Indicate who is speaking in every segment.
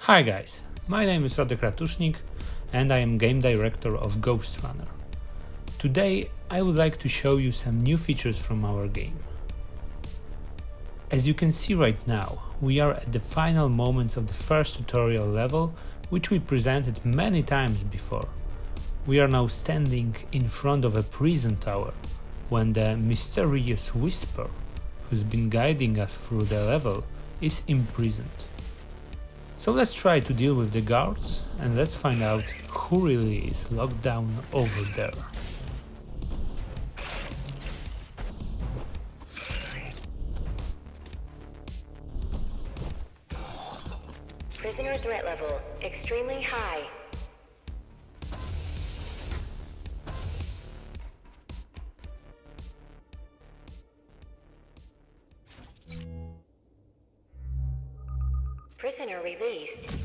Speaker 1: Hi guys, my name is Radek Ratusznik and I am game director of Ghostrunner. Today I would like to show you some new features from our game. As you can see right now, we are at the final moments of the first tutorial level, which we presented many times before. We are now standing in front of a prison tower, when the mysterious Whisper, who's been guiding us through the level, is imprisoned. So let's try to deal with the guards and let's find out who really is locked down over there.
Speaker 2: Prisoner threat level extremely high. Prisoner released.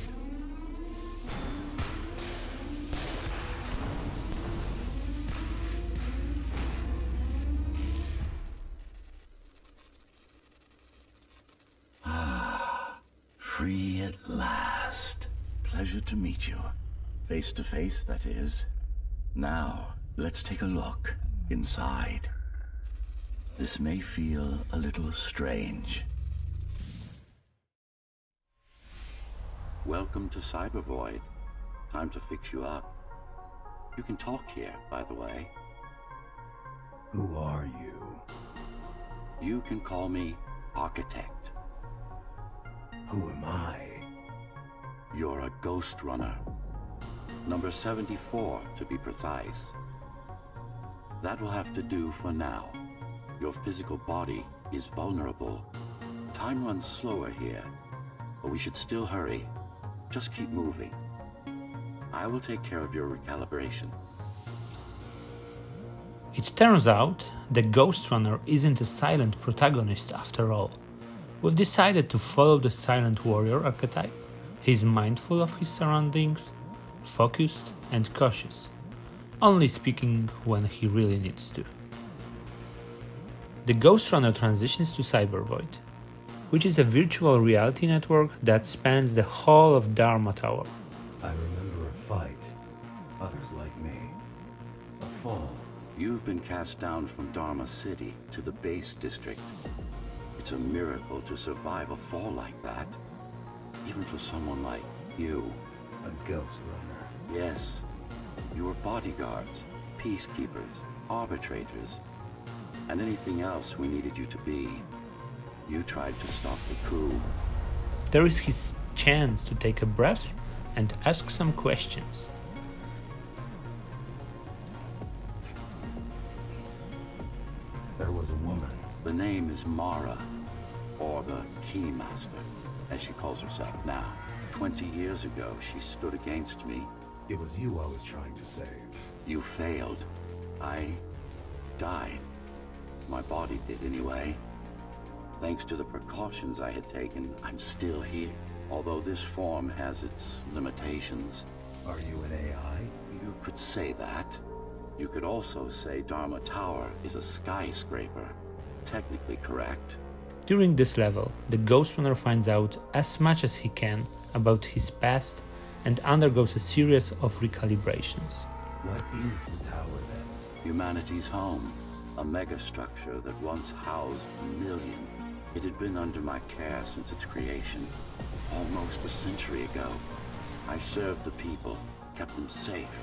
Speaker 3: Free at last. Pleasure to meet you. Face to face, that is. Now, let's take a look inside. This may feel a little strange. Welcome to Cybervoid. Time to fix you up. You can talk here, by the way.
Speaker 4: Who are you?
Speaker 3: You can call me Architect.
Speaker 4: Who am I?
Speaker 3: You're a Ghostrunner. Number 74, to be precise. That will have to do for now. Your physical body is vulnerable. Time runs slower here, but we should still hurry. Just keep moving. I will take care of your recalibration.
Speaker 1: It turns out that Ghostrunner isn't a silent protagonist after all. We've decided to follow the silent warrior archetype. He's mindful of his surroundings, focused and cautious, only speaking when he really needs to. The Ghostrunner transitions to Cybervoid, which is a virtual reality network that spans the whole of Dharma Tower.
Speaker 4: I remember a fight. Others like me. A fall.
Speaker 3: You've been cast down from Dharma City to the base district. It's a miracle to survive a fall like that, even for someone like you.
Speaker 4: A ghost runner.
Speaker 3: Yes, you were bodyguards, peacekeepers, arbitrators, and anything else we needed you to be. You tried to stop the coup.
Speaker 1: There is his chance to take a breath and ask some questions.
Speaker 4: There was a woman.
Speaker 3: The name is Mara, or the Keymaster, as she calls herself now. 20 years ago, she stood against me.
Speaker 4: It was you I was trying to save.
Speaker 3: You failed. I died. My body did anyway. Thanks to the precautions I had taken, I'm still here. Although this form has its limitations.
Speaker 4: Are you an AI?
Speaker 3: You could say that. You could also say Dharma Tower is a skyscraper. Technically correct.
Speaker 1: During this level, the Ghostrunner finds out as much as he can about his past and undergoes a series of recalibrations.
Speaker 4: What is the tower then?
Speaker 3: Humanity's home. A megastructure that once housed a million. It had been under my care since its creation, almost a century ago. I served the people, kept them safe,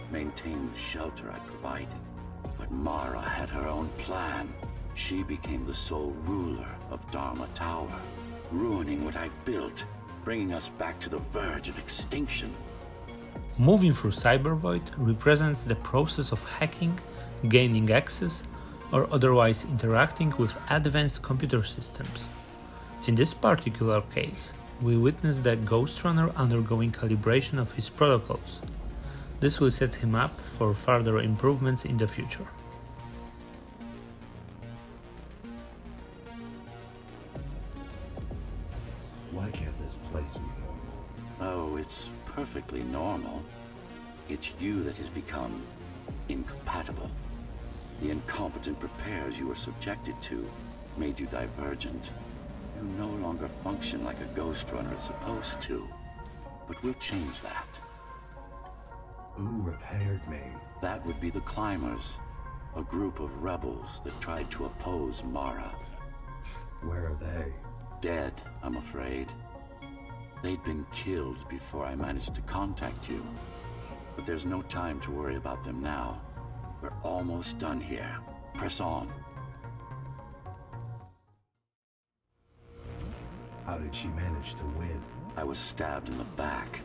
Speaker 3: maintained the shelter I provided. But Mara had her own plan. She became the sole ruler of Dharma Tower, ruining what I've built, bringing us back to the verge of extinction.
Speaker 1: Moving through Cybervoid represents the process of hacking, gaining access, or otherwise interacting with advanced computer systems. In this particular case, we witness the Ghostrunner undergoing calibration of his protocols. This will set him up for further improvements in the future.
Speaker 4: Why can't this place be normal?
Speaker 3: Oh, it's perfectly normal. It's you that has become incompatible. The incompetent repairs you were subjected to made you divergent. You no longer function like a Ghostrunner is supposed to. but we'll change that.
Speaker 4: Who repaired me?
Speaker 3: That would be the Climbers, a group of rebels that tried to oppose Mara.
Speaker 4: Where are they?
Speaker 3: Dead, I'm afraid. They'd been killed before I managed to contact you. But there's no time to worry about them now. We're almost done here. Press on.
Speaker 4: How did she manage to win?
Speaker 3: I was stabbed in the back.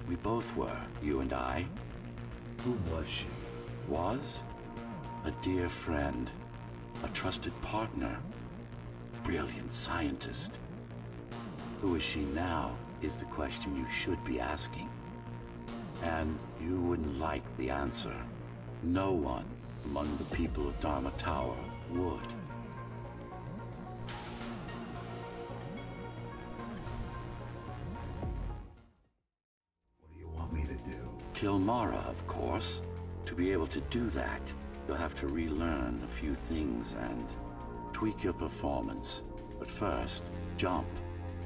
Speaker 3: We both were, you and I.
Speaker 4: Who was she?
Speaker 3: Was? A dear friend. A trusted partner. Brilliant scientist. Who is she now is the question you should be asking. And you wouldn't like the answer. No one among the people of Dharma Tower would.
Speaker 4: What do you want me to do?
Speaker 3: Kill Mara, of course. To be able to do that, you'll have to relearn a few things and tweak your performance. But first, jump.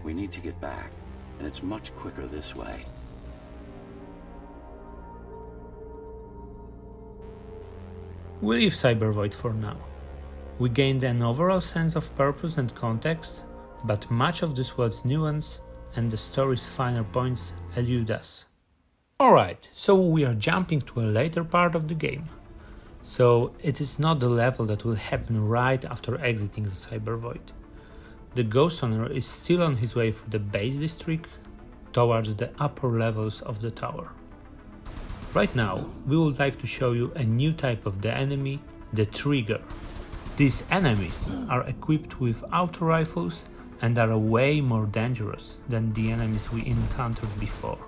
Speaker 3: We need to get back, and it's much quicker this way.
Speaker 1: We leave Cybervoid for now. We gained an overall sense of purpose and context, but much of this world's nuance and the story's finer points elude us. Alright, so we are jumping to a later part of the game. So it is not the level that will happen right after exiting the Cybervoid. The Ghostrunner is still on his way through the base district towards the upper levels of the tower. Right now, we would like to show you a new type of the enemy, the Trigger. These enemies are equipped with auto rifles and are way more dangerous than the enemies we encountered before.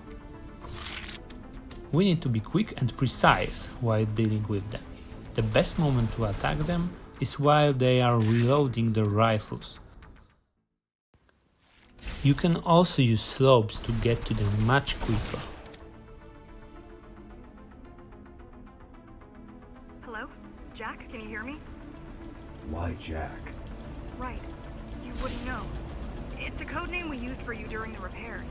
Speaker 1: We need to be quick and precise while dealing with them. The best moment to attack them is while they are reloading their rifles. You can also use slopes to get to them much quicker.
Speaker 5: Hello? Jack, can you hear me?
Speaker 4: Why Jack?
Speaker 5: Right. You wouldn't know. It's a code name we used for you during the repairs.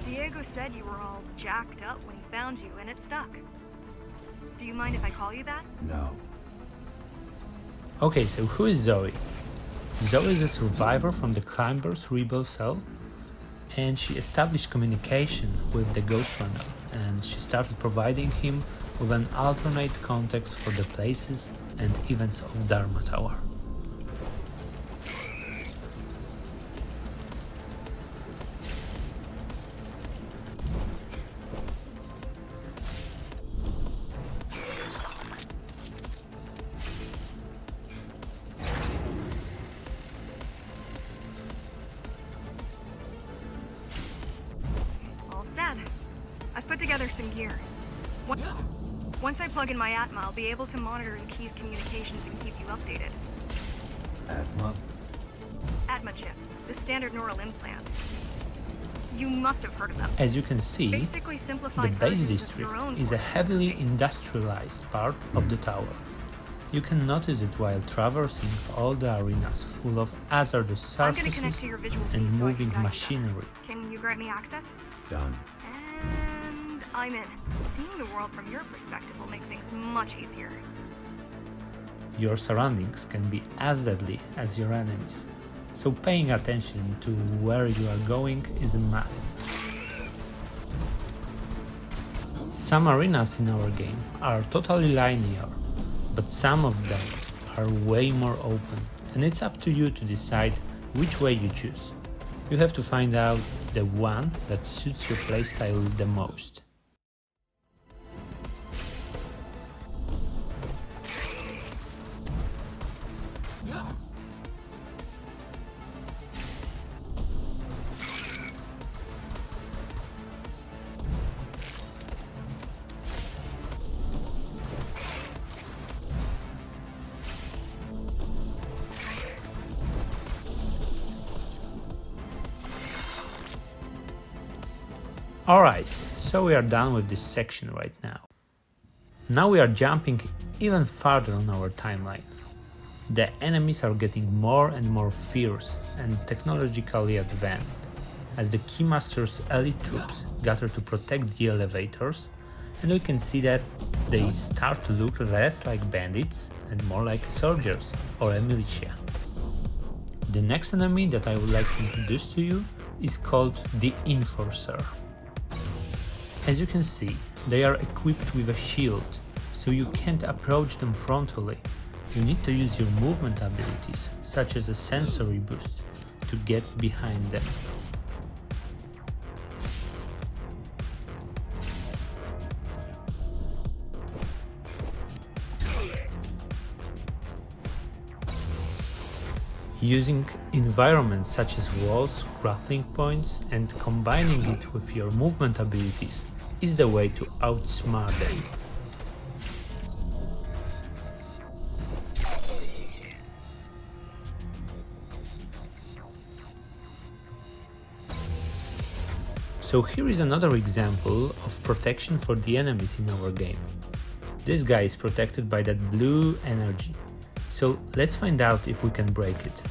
Speaker 5: Diego said you were all jacked up when he found you, and it stuck. Do you mind if I call you that?
Speaker 4: No.
Speaker 1: Okay, so who is Zoe? Zoe is a survivor from the Climbers rebel cell, and she established communication with the Ghostrunner, and she started providing him with an alternate context for the places and events of Dharma Tower.
Speaker 5: I've put together some gear. Once I plug in my Atma, I'll be able to monitor the key's communications and keep you updated.
Speaker 4: Atma?
Speaker 5: Atma chip, the standard neural implant. You must have heard of them.
Speaker 1: As you can see,
Speaker 5: Basically
Speaker 1: the
Speaker 5: simplified
Speaker 1: base
Speaker 5: versions of
Speaker 1: district
Speaker 5: your own
Speaker 1: is a
Speaker 5: voice.
Speaker 1: heavily industrialized part of the tower. You can notice it while traversing all the arenas full of hazardous
Speaker 5: I'm gonna connect
Speaker 1: surfaces
Speaker 5: to your visual
Speaker 1: and
Speaker 5: feed so I
Speaker 1: moving
Speaker 5: can guide you
Speaker 1: machinery.
Speaker 5: better. Can you grant me access?
Speaker 4: Done.
Speaker 5: And I'm in. Seeing the world from your perspective will make things much easier.
Speaker 1: Your surroundings can be as deadly as your enemies, so paying attention to where you are going is a must. Some arenas in our game are totally linear, but some of them are way more open, and it's up to you to decide which way you choose. You have to find out the one that suits your playstyle the most. Alright, so we are done with this section right now. Now we are jumping even farther on our timeline. The enemies are getting more and more fierce and technologically advanced. as the Keymaster's elite troops gather to protect the elevators, and we can see that they start to look less like bandits and more like soldiers or a militia. The next enemy that I would like to introduce to you is called the Enforcer. As you can see, they are equipped with a shield, so you can't approach them frontally. You need to use your movement abilities, such as a sensory boost, to get behind them. Using environments such as walls, grappling points, and combining it with your movement abilities is the way to outsmart them. So here is another example of protection for the enemies in our game. This guy is protected by that blue energy, so let's find out if we can break it.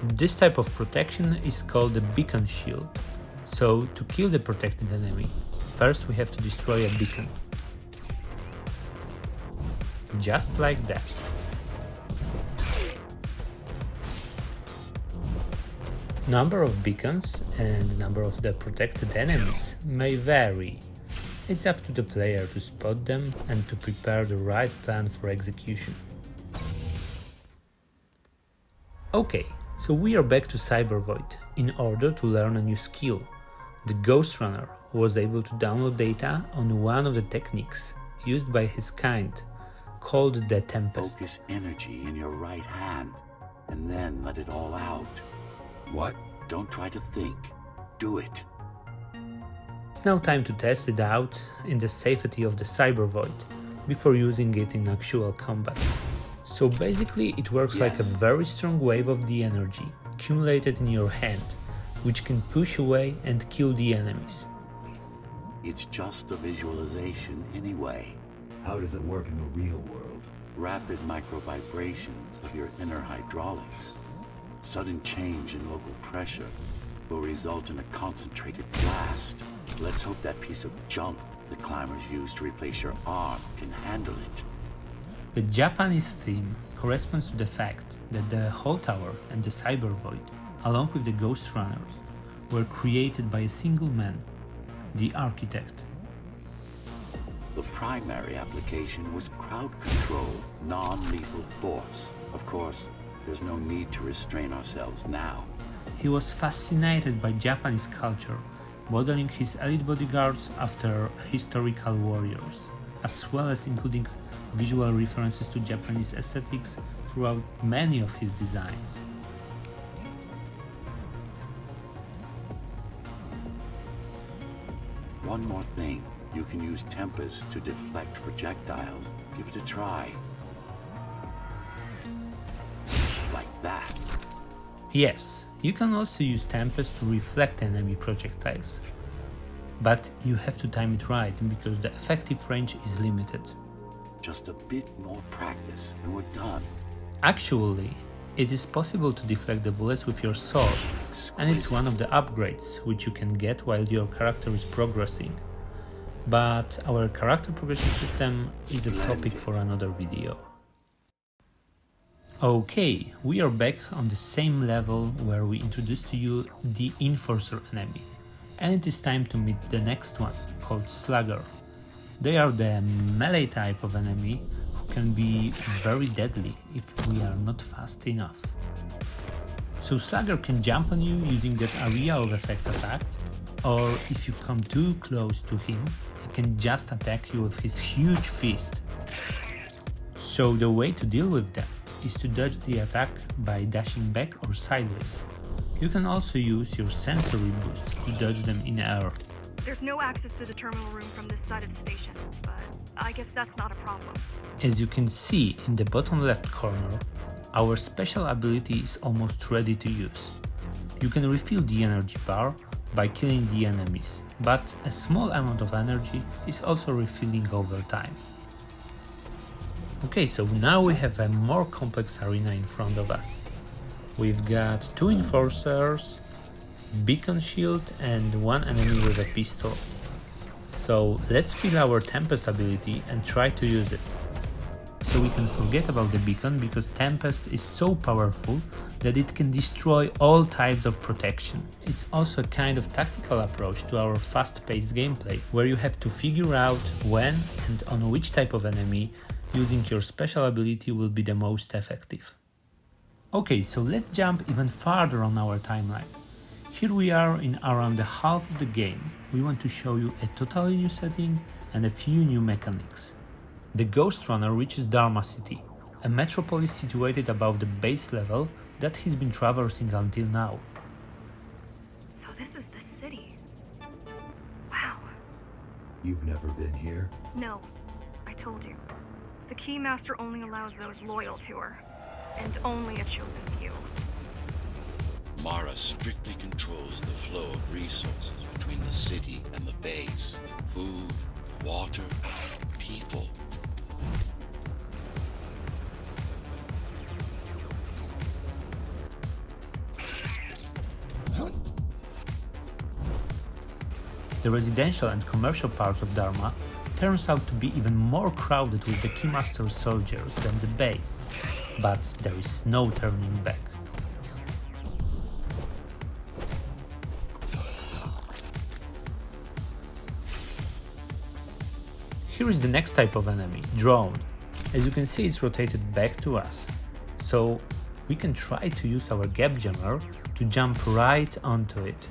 Speaker 1: This type of protection is called the beacon shield. So to kill the protected enemy, first we have to destroy a beacon. Just like that. Number of beacons and number of the protected enemies may vary. It's up to the player to spot them and to prepare the right plan for execution. Okay, so we are back to Cybervoid in order to learn a new skill. The Ghostrunner was able to download data on one of the techniques used by his kind, called the Tempest.
Speaker 3: Focus energy in your right hand, and then let it all out.
Speaker 4: What?
Speaker 3: Don't try to think. Do it.
Speaker 1: It's now time to test it out in the safety of the Cybervoid before using it in actual combat. So basically it works like a very strong wave of the energy accumulated in your hand, which can push away and kill the enemies.
Speaker 3: It's just a visualization anyway.
Speaker 4: How does it work in the real world?
Speaker 3: Rapid micro-vibrations of your inner hydraulics. Sudden change in local pressure will result in a concentrated blast. Let's hope that piece of junk the climbers use to replace your arm can handle it.
Speaker 1: The Japanese theme corresponds to the fact that the whole tower and the Cybervoid, along with the Ghostrunners, were created by a single man, the architect.
Speaker 3: The primary application was crowd control, non-lethal force. Of course, there's no need to restrain ourselves now.
Speaker 1: He was fascinated by Japanese culture, modeling his elite bodyguards after historical warriors, as well as including visual references to Japanese aesthetics throughout many of his designs.
Speaker 3: One more thing, you can use Tempest to deflect projectiles. Give it a try. Like that.
Speaker 1: Yes, you can also use Tempest to reflect enemy projectiles, but you have to time it right because the effective range is limited.
Speaker 3: Just a bit more practice and we're done.
Speaker 1: Actually, it is possible to deflect the bullets with your sword, and it's one of the upgrades which you can get while your character is progressing. But our character progression system is a topic for another video. Okay, we are back on the same level where we introduced to you the Enforcer enemy, and it is time to meet the next one, called Slugger. They are the melee type of enemy who can be very deadly if we are not fast enough. So Slugger can jump on you using that area of effect attack, or if you come too close to him, he can just attack you with his huge fist. So the way to deal with them is to dodge the attack by dashing back or sideways. You can also use your sensory boost to dodge them in air.
Speaker 5: There's no access to the terminal room from this side of the station, but I guess that's not a problem.
Speaker 1: As you can see in the bottom left corner, our special ability is almost ready to use. You can refill the energy bar by killing the enemies, but a small amount of energy is also refilling over time. Okay, so now we have a more complex arena in front of us. We've got 2 enforcers, beacon shield and 1 enemy with a pistol. So let's fill our Tempest ability and try to use it. So we can forget about the beacon because Tempest is so powerful that it can destroy all types of protection. It's also a kind of tactical approach to our fast-paced gameplay, where you have to figure out when and on which type of enemy using your special ability will be the most effective. Okay, so let's jump even farther on our timeline. Here we are in around the half of the game. We want to show you a totally new setting and a few new mechanics. The Ghostrunner reaches Dharma City, a metropolis situated above the base level that he's been traversing until now.
Speaker 5: So this is the city. Wow.
Speaker 4: You've never been here?
Speaker 5: No, I told you. The Keymaster only allows those loyal to her, and only a chosen few.
Speaker 3: Mara strictly controls the flow of resources between the city and the base. Food, water, people.
Speaker 1: The residential and commercial part of Dharma turns out to be even more crowded with the Keymaster soldiers than the base, but there is no turning back. Here is the next type of enemy, drone. As you can see, it's rotated back to us, so we can try to use our gap jammer to jump right onto it.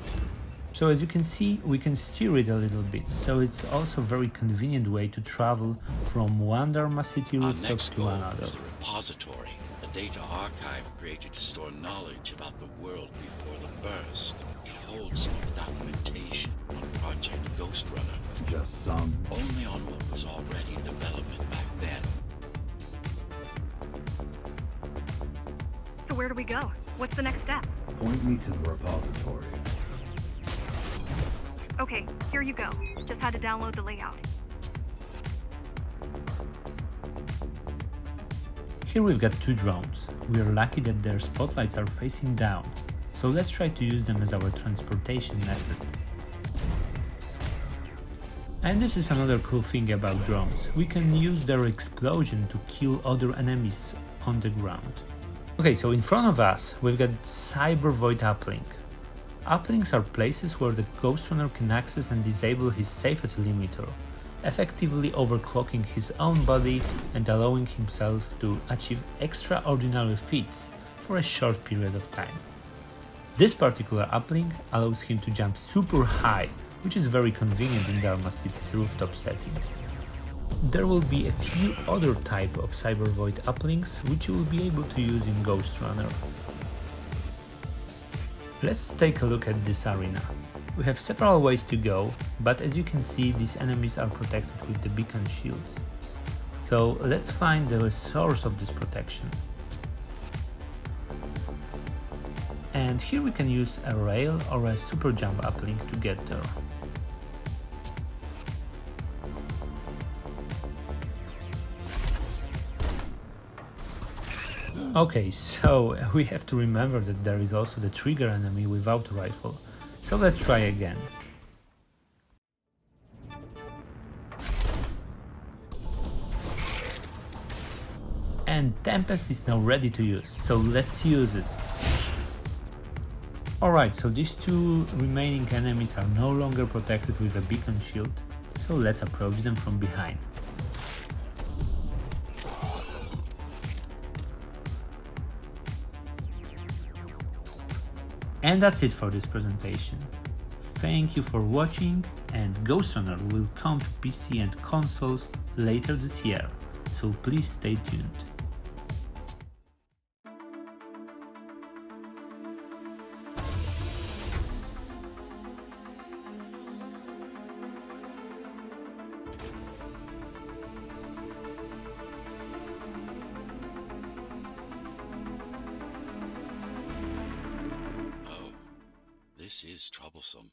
Speaker 1: So as you can see, we can steer it a little bit, so it's also a very convenient way to travel from one Dharma City rooftop to another.
Speaker 3: Is the repository, a data archive created to store knowledge about the world before the burst. It holds some of the documentation on Project Ghostrunner.
Speaker 4: Just some?
Speaker 3: Only on what was already in development back then.
Speaker 5: So where do we go? What's the next step?
Speaker 4: Point me to the repository.
Speaker 5: Okay, here you go. Just had to download the layout.
Speaker 1: Here we've got 2 drones. We are lucky that their spotlights are facing down, so let's try to use them as our transportation method. And this is another cool thing about drones. We can use their explosion to kill other enemies on the ground. Okay, so in front of us we've got Cyber Void Uplink. Uplinks are places where the Ghostrunner can access and disable his safety limiter, effectively overclocking his own body and allowing himself to achieve extraordinary feats for a short period of time. This particular uplink allows him to jump super high, which is very convenient in Dharma City's rooftop setting. There will be a few other type of Cyber Void uplinks which you will be able to use in Ghostrunner. Let's take a look at this arena. We have several ways to go, but as you can see, these enemies are protected with the beacon shields. So let's find the source of this protection. And here we can use a rail or a super jump uplink to get there. Okay, so we have to remember that there is also the trigger enemy without a rifle, so let's try again. And Tempest is now ready to use, so let's use it. Alright, so these 2 remaining enemies are no longer protected with a beacon shield, so let's approach them from behind. And that's it for this presentation. Thank you for watching, and Ghostrunner will come to PC and consoles later this year, so please stay tuned.
Speaker 3: This is troublesome.